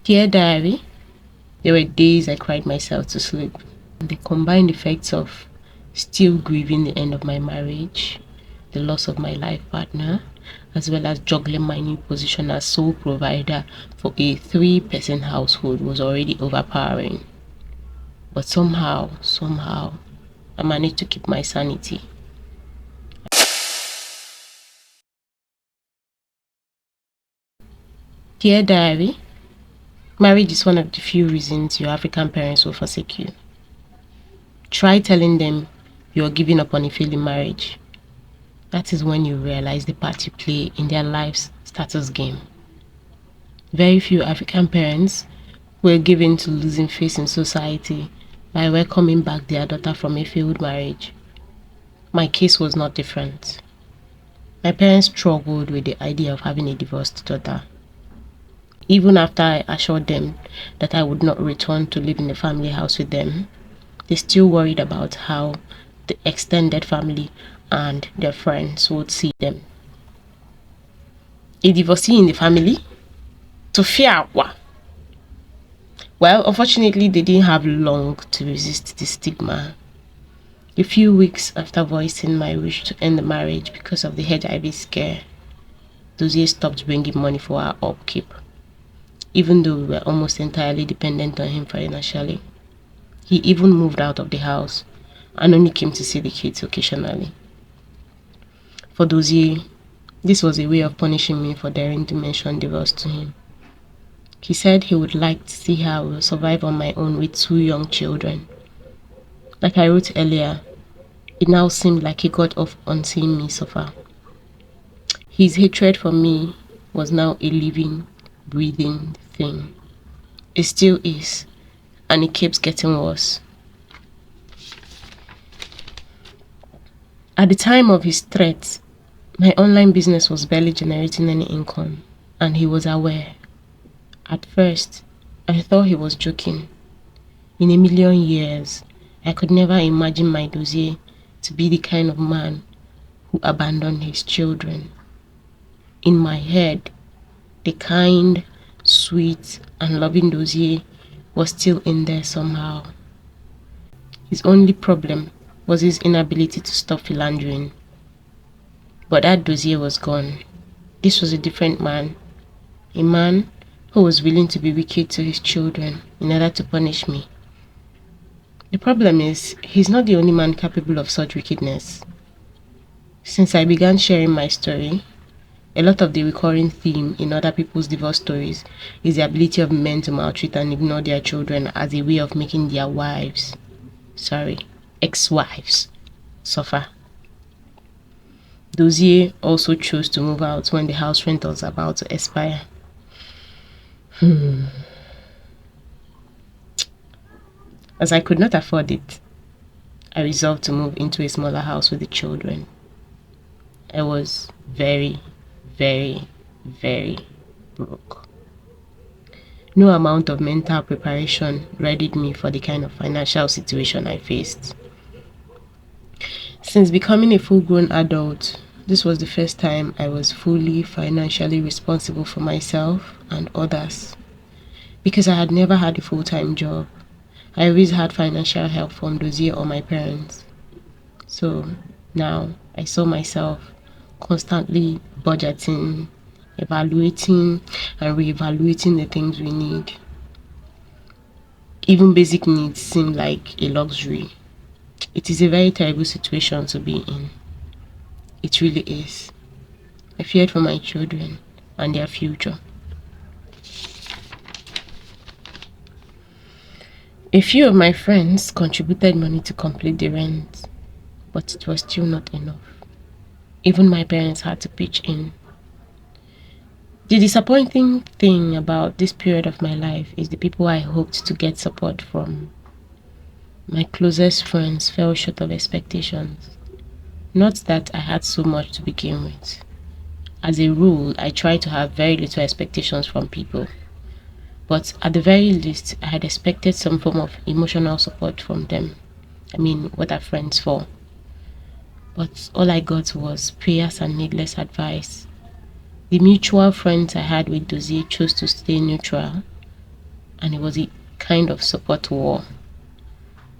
Dear Diary, there were days I cried myself to sleep. The combined effects of still grieving the end of my marriage, the loss of my life partner, as well as juggling my new position as sole provider for a three-person household was already overpowering. But somehow, I managed to keep my sanity. Dear Diary, marriage is one of the few reasons your African parents will forsake you. Try telling them you're giving up on a failing marriage. That is when you realize the part you play in their life's status game. Very few African parents were given to losing face in society by welcoming back their daughter from a failed marriage. My case was not different. My parents struggled with the idea of having a divorced daughter. Even after I assured them that I would not return to live in the family house with them, they still worried about how the extended family and their friends would see them. A divorcee in the family? To fear what? Well, unfortunately, they didn't have long to resist the stigma. A few weeks after voicing my wish to end the marriage because of the HIV scare, Dozie stopped bringing money for our upkeep, even though we were almost entirely dependent on him financially. He even moved out of the house and only came to see the kids occasionally. For Dozie, this was a way of punishing me for daring to mention divorce to him. He said he would like to see how I will survive on my own with two young children. Like I wrote earlier, it now seemed like he got off on seeing me suffer. His hatred for me was now a living, breathing thing. It still is, and it keeps getting worse. At the time of his threats, my online business was barely generating any income, and he was aware. At first, I thought he was joking. In a million years, I could never imagine my Dozie to be the kind of man who abandoned his children. In my head, the kind, sweet, and loving Dozie was still in there somehow. His only problem was his inability to stop philandering. But that Dozie was gone. This was a different man. A man who was willing to be wicked to his children in order to punish me. The problem is, he's not the only man capable of such wickedness. Since I began sharing my story, a lot of the recurring theme in other people's divorce stories is the ability of men to maltreat and ignore their children as a way of making their ex-wives, suffer. Dozie also chose to move out when the house rent was about to expire. As I could not afford it, I resolved to move into a smaller house with the children. I was very, very, very broke. No amount of mental preparation readied me for the kind of financial situation I faced. Since becoming a full-grown adult, this was the first time I was fully financially responsible for myself and others. Because I had never had a full-time job, I always had financial help from Dozie or my parents. So now I saw myself constantly budgeting, evaluating, and reevaluating the things we need. Even basic needs seem like a luxury. It is a very terrible situation to be in. It really is. I feared for my children and their future. A few of my friends contributed money to complete the rent, but it was still not enough. Even my parents had to pitch in. The disappointing thing about this period of my life is the people I hoped to get support from. My closest friends fell short of expectations. Not that I had so much to begin with. As a rule, I try to have very little expectations from people. But at the very least, I had expected some form of emotional support from them. What are friends for? But all I got was prayers and needless advice. The mutual friends I had with Dozie chose to stay neutral, and it was a kind of support war.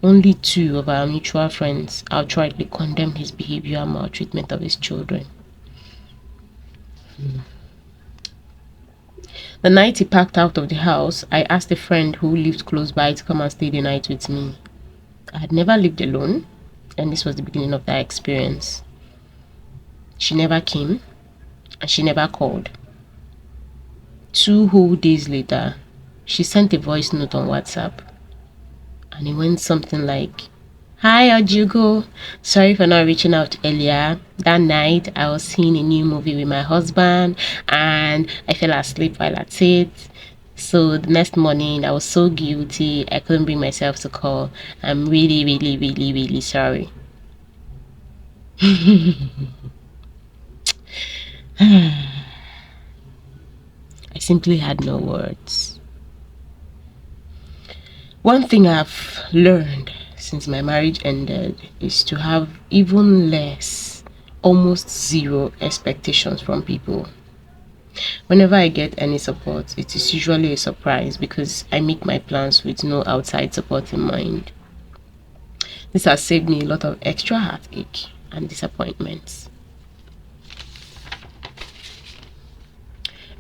Only two of our mutual friends outrightly condemned his behavior and maltreatment of his children. The night he packed out of the house, I asked a friend who lived close by to come and stay the night with me. I had never lived alone, and this was the beginning of that experience. She never came, and she never called. 2 whole days later, she sent a voice note on WhatsApp, and it went something like, "Hi Ojiugo, sorry for not reaching out earlier. That night I was seeing a new movie with my husband and I fell asleep while at it. So the next morning I was so guilty I couldn't bring myself to call. I'm really, really, really, really sorry." I simply had no words. One thing I've learned since my marriage ended is to have even less, almost zero expectations from people. Whenever I get any support, it is usually a surprise because I make my plans with no outside support in mind. This has saved me a lot of extra heartache and disappointments.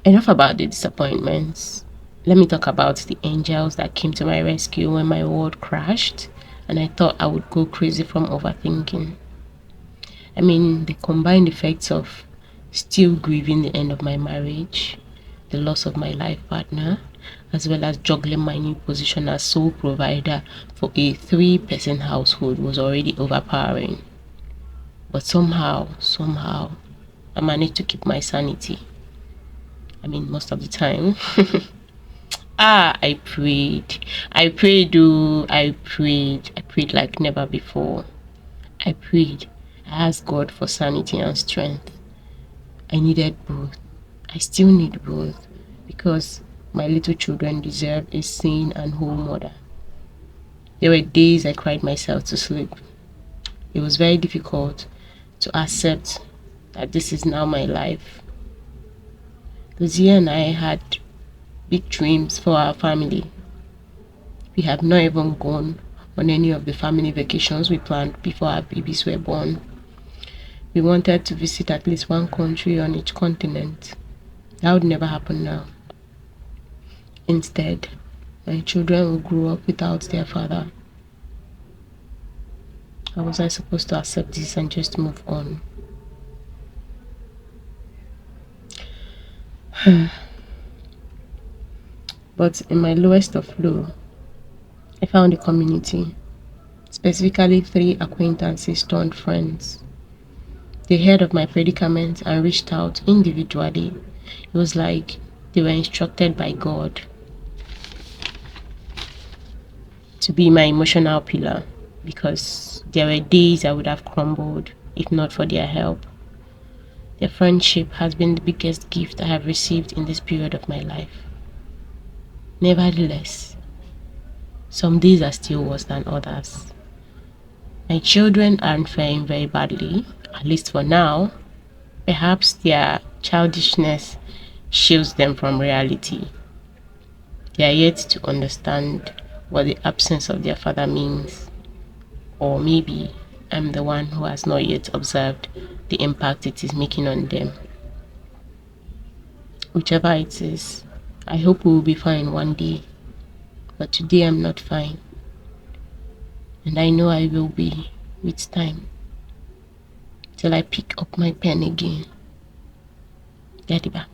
Enough about the disappointments. Let me talk about the angels that came to my rescue when my world crashed and I thought I would go crazy from overthinking. I mean, the combined effects of still grieving the end of my marriage, the loss of my life partner, as well as juggling my new position as sole provider for a 3-person household was already overpowering. But somehow, I managed to keep my sanity. I mean, most of the time. I prayed. I prayed like never before. I prayed. I asked God for sanity and strength. I needed both. I still need both because my little children deserve a sane and whole mother. There were days I cried myself to sleep. It was very difficult to accept that this is now my life. Lucia and I had big dreams for our family. We have not even gone on any of the family vacations we planned before our babies were born. We wanted to visit at least one country on each continent. That would never happen now. Instead, my children will grow up without their father. How was I supposed to accept this and just move on? But in my lowest of low, I found a community, specifically 3 acquaintances turned friends. They heard of my predicament and reached out individually. It was like they were instructed by God to be my emotional pillar because there were days I would have crumbled if not for their help. Their friendship has been the biggest gift I have received in this period of my life. Nevertheless, some days are still worse than others. My children aren't faring very badly, at least for now. Perhaps their childishness shields them from reality. They are yet to understand what the absence of their father means. Or maybe I'm the one who has not yet observed the impact it is making on them. Whichever it is, I hope we will be fine one day. But today I'm not fine. And I know I will be with time. Till I pick up my pen again. Yadiba.